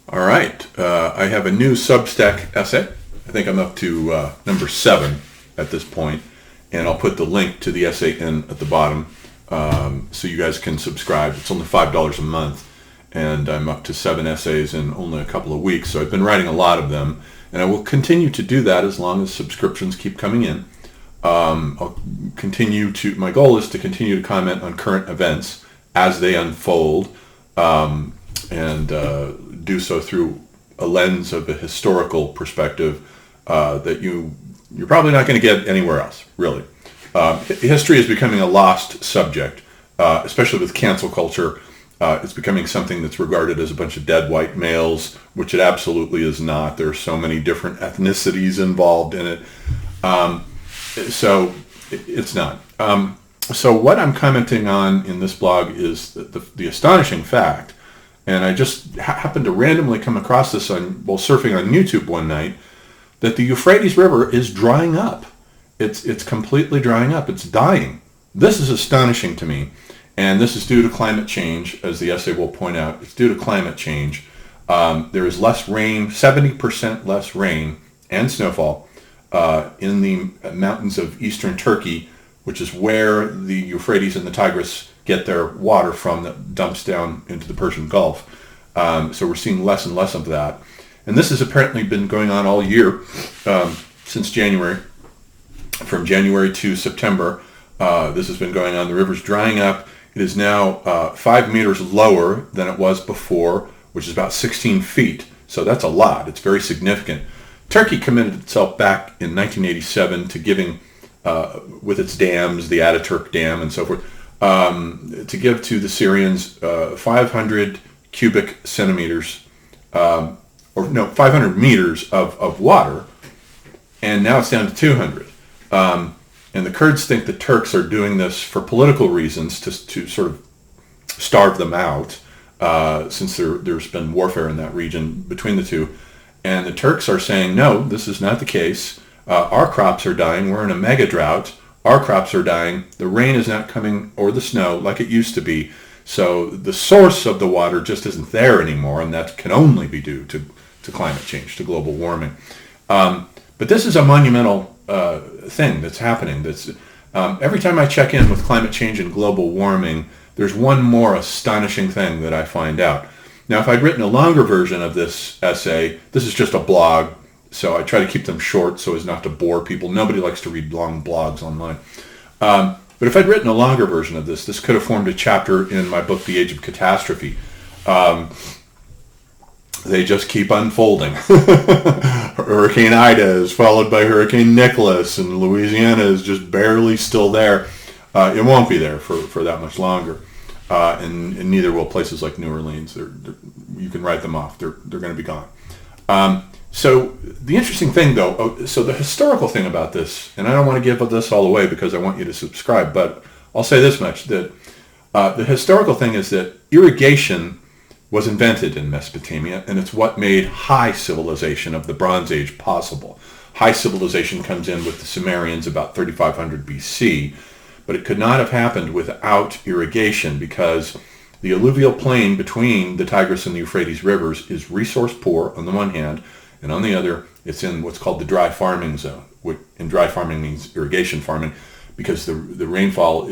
All right. I have a new Substack essay. I think I'm up to number 7 at this point, and I'll put the link to the essay in at the bottom so you guys can subscribe. It's only $5 a month, and I'm up to 7 essays in only a couple of weeks, so I've been writing a lot of them, and I will continue to do that as long as subscriptions keep coming in. My goal is to continue to comment on current events as they unfold, and do so through a lens of a historical perspective that you're probably not going to get anywhere else, really. History is becoming a lost subject, especially with cancel culture. It's becoming something that's regarded as a bunch of dead white males, which it absolutely is not. There are so many different ethnicities involved in it. So it's not. So what I'm commenting on in this blog is the astonishing fact, and I just happened to randomly come across this while surfing on YouTube one night, that the Euphrates River is drying up. It's completely drying up. It's dying. This is astonishing to me, and this is due to climate change, as the essay will point out. It's due to climate change. There is less rain, 70% less rain and snowfall in the mountains of eastern Turkey, which is where the Euphrates and the Tigris get their water from that dumps down into the Persian Gulf. So we're seeing less and less of that. And this has apparently been going on all year, since January. From January to September, this has been going on. The river's drying up. It is now 5 meters lower than it was before, which is about 16 feet. So that's a lot. It's very significant. Turkey committed itself back in 1987 to giving, with its dams, the Ataturk Dam and so forth, to give to the Syrians 500 cubic centimeters, 500 meters of water, and now it's down to 200. And the Kurds think the Turks are doing this for political reasons to sort of starve them out, since there's been warfare in that region between the two. And the Turks are saying, no, this is not the case. Our crops are dying. We're in a mega drought. Our crops are dying. The rain is not coming, or the snow, like it used to be. So the source of the water just isn't there anymore, and that can only be due to climate change, to global warming. But this is a monumental thing that's happening. That's every time I check in with climate change and global warming, there's one more astonishing thing that I find out. Now, if I'd written a longer version of this essay, this is just a blog, so I try to keep them short so as not to bore people. Nobody likes to read long blogs online. But if I'd written a longer version of this could have formed a chapter in my book, The Age of Catastrophe. They just keep unfolding. Hurricane Ida is followed by Hurricane Nicholas, and Louisiana is just barely still there. It won't be there for that much longer. And neither will places like New Orleans. You can write them off. They're going to be gone. So the interesting thing, though, so the historical thing about this, and I don't want to give this all away because I want you to subscribe, but I'll say this much, that the historical thing is that irrigation was invented in Mesopotamia, and it's what made high civilization of the Bronze Age possible. High civilization comes in with the Sumerians about 3500 BC, but it could not have happened without irrigation because the alluvial plain between the Tigris and the Euphrates rivers is resource poor on the one hand, and on the other, it's in what's called the dry farming zone. And dry farming means irrigation farming because the rainfall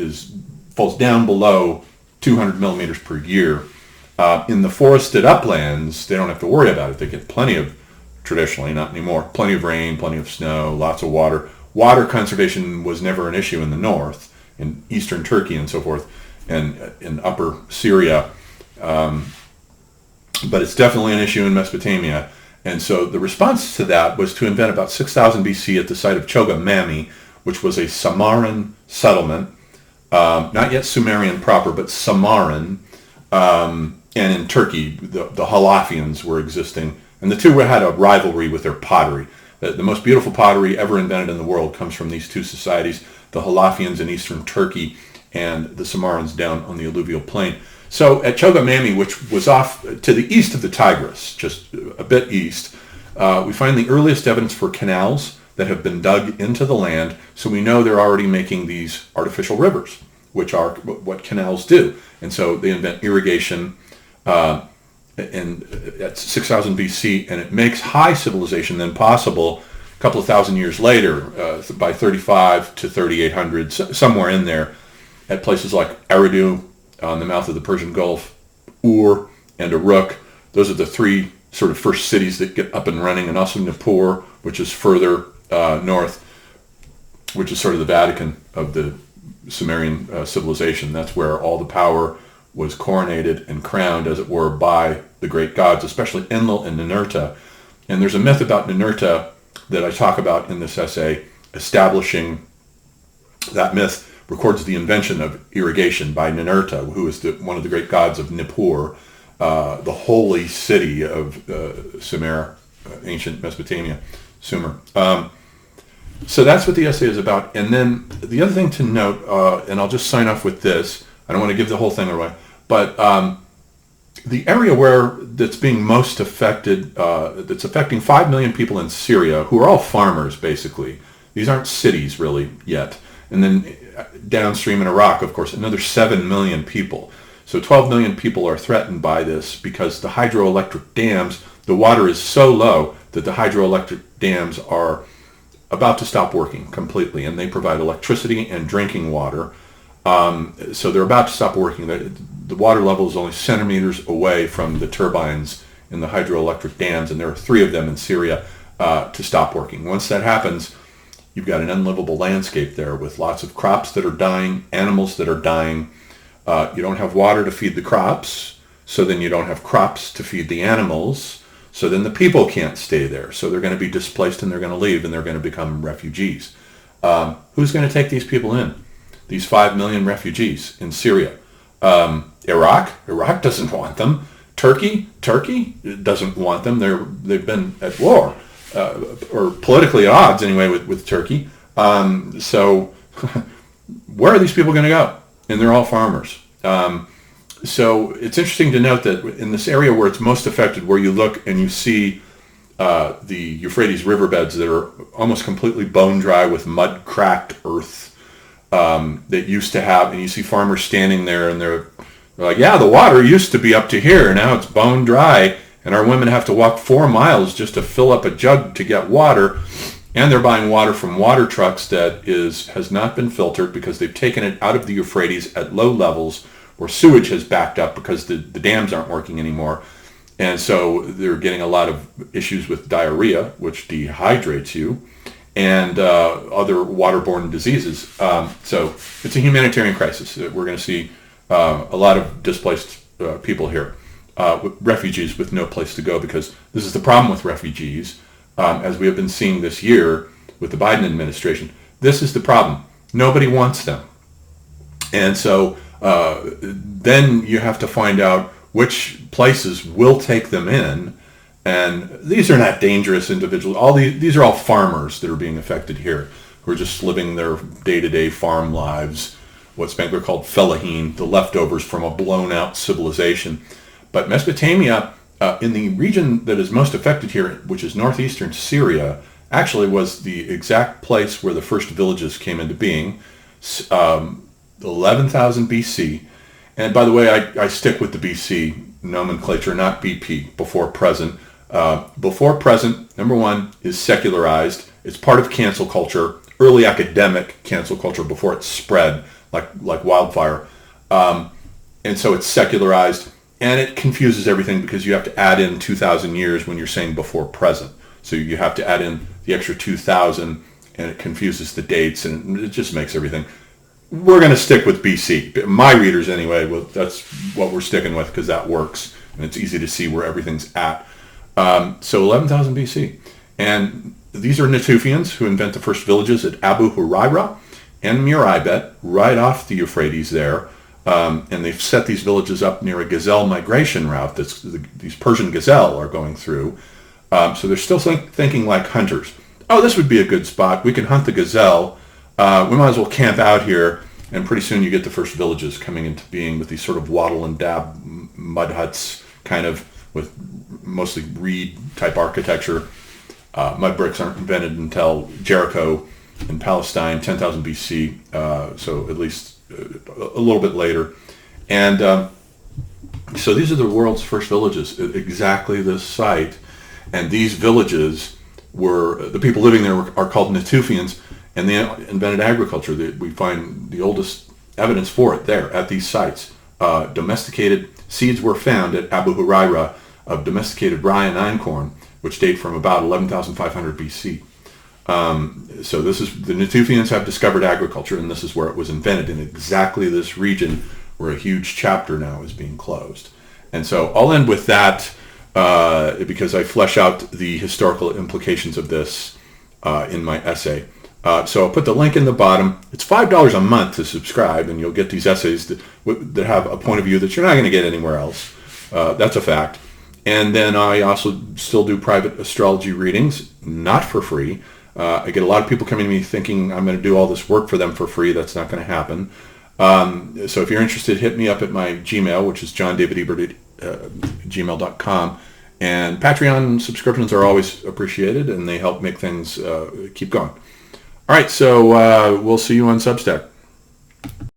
falls down below 200 millimeters per year. In the forested uplands, they don't have to worry about it. They get plenty of, traditionally, not anymore, plenty of rain, plenty of snow, lots of water. Water conservation was never an issue in the north, in eastern Turkey and so forth, and in upper Syria. But it's definitely an issue in Mesopotamia. And so the response to that was to invent about 6000 BC at the site of Chogamami, which was a Samaran settlement, not yet Sumerian proper, but Samaran. And in Turkey, the Halafians were existing, and the two had a rivalry with their pottery. The most beautiful pottery ever invented in the world comes from these two societies, the Halafians in eastern Turkey and the Samarans down on the alluvial plain. So at Chogamami, which was off to the east of the Tigris, just a bit east, we find the earliest evidence for canals that have been dug into the land, so we know they're already making these artificial rivers, which are what canals do. And so they invent irrigation, at 6000 BC, and it makes high civilization then possible a couple of thousand years later, by 35 to 3800, somewhere in there, at places like Eridu on the mouth of the Persian Gulf, Ur, and Uruk. Those are the three sort of first cities that get up and running, and also Nippur, which is further north, which is sort of the Vatican of the Sumerian civilization. That's where all the power was coronated and crowned, as it were, by the great gods, especially Enlil and Ninurta. And there's a myth about Ninurta that I talk about in this essay. Establishing that myth records the invention of irrigation by Ninurta, who is one of the great gods of Nippur, the holy city of Sumer, ancient Mesopotamia, Sumer. So that's what the essay is about. And then the other thing to note, and I'll just sign off with this, I don't want to give the whole thing away, but the area that's being most affected, that's affecting 5 million people in Syria, who are all farmers, basically. These aren't cities, really, yet. And then downstream in Iraq, of course, another 7 million people. So 12 million people are threatened by this because the hydroelectric dams, the water is so low that the hydroelectric dams are about to stop working completely, and they provide electricity and drinking water. So they're about to stop working. The water level is only centimeters away from the turbines in the hydroelectric dams, and there are 3 of them in Syria, to stop working. Once that happens, you've got an unlivable landscape there with lots of crops that are dying, animals that are dying. You don't have water to feed the crops, so then you don't have crops to feed the animals. So then the people can't stay there. So they're going to be displaced, and they're going to leave, and they're going to become refugees. Who's going to take these people in? These 5 million refugees in Syria. Iraq doesn't want them. Turkey doesn't want them. They've been at war, or politically at odds anyway with Turkey. So where are these people going to go? And they're all farmers. So it's interesting to note that in this area where it's most affected, where you look and you see the Euphrates riverbeds that are almost completely bone dry with mud-cracked earth that used to have, and you see farmers standing there, and they're like, yeah, the water used to be up to here, now it's bone dry, and our women have to walk 4 miles just to fill up a jug to get water, and they're buying water from water trucks that has not been filtered because they've taken it out of the Euphrates at low levels where sewage has backed up because the dams aren't working anymore. And so they're getting a lot of issues with diarrhea, which dehydrates you, and other waterborne diseases. So it's a humanitarian crisis. We're going to see a lot of displaced people here, refugees with no place to go, because this is the problem with refugees, as we have been seeing this year with the Biden administration. This is the problem. Nobody wants them. And so then you have to find out which places will take them in. And these are not dangerous individuals. These are all farmers that are being affected here, who are just living their day-to-day farm lives, what Spengler called fellahin, the leftovers from a blown-out civilization. But Mesopotamia, in the region that is most affected here, which is northeastern Syria, actually was the exact place where the first villages came into being, 11,000 BC. And by the way, I stick with the BC nomenclature, not BP, before present. Before present, number one, is secularized. It's part of cancel culture, early academic cancel culture before it spread like wildfire. And so it's secularized, and it confuses everything because you have to add in 2,000 years when you're saying before present. So you have to add in the extra 2,000, and it confuses the dates, and it just makes everything. We're going to stick with BC. My readers, anyway, that's what we're sticking with because that works, and it's easy to see where everything's at. So 11,000 BC. And these are Natufians who invent the first villages at Abu Huraira and Murayebet, right off the Euphrates there. And they've set these villages up near a gazelle migration route that these Persian gazelle are going through. So they're still thinking like hunters. Oh, this would be a good spot. We can hunt the gazelle. We might as well camp out here. And pretty soon you get the first villages coming into being with these sort of wattle and dab mud huts, kind of with mostly reed type architecture. Mud bricks aren't invented until Jericho in Palestine, 10,000 BC, so at least a little bit later. And So these are the world's first villages at exactly this site. And these villages were, the people living there are called Natufians, and they invented agriculture. We find the oldest evidence for it there at these sites. Domesticated seeds were found at Abu Huraira of domesticated rye and einkorn, which date from about 11,500 BC. So this is, the Natufians have discovered agriculture, and this is where it was invented, in exactly this region where a huge chapter now is being closed. And so I'll end with that because I flesh out the historical implications of this in my essay. So I'll put the link in the bottom. It's $5 a month to subscribe, and you'll get these essays that have a point of view that you're not going to get anywhere else. That's a fact. And then I also still do private astrology readings, not for free. I get a lot of people coming to me thinking I'm going to do all this work for them for free. That's not going to happen. So if you're interested, hit me up at my Gmail, which is johndavidebert@gmail.com. And Patreon subscriptions are always appreciated, and they help make things keep going. All right, so we'll see you on Substack.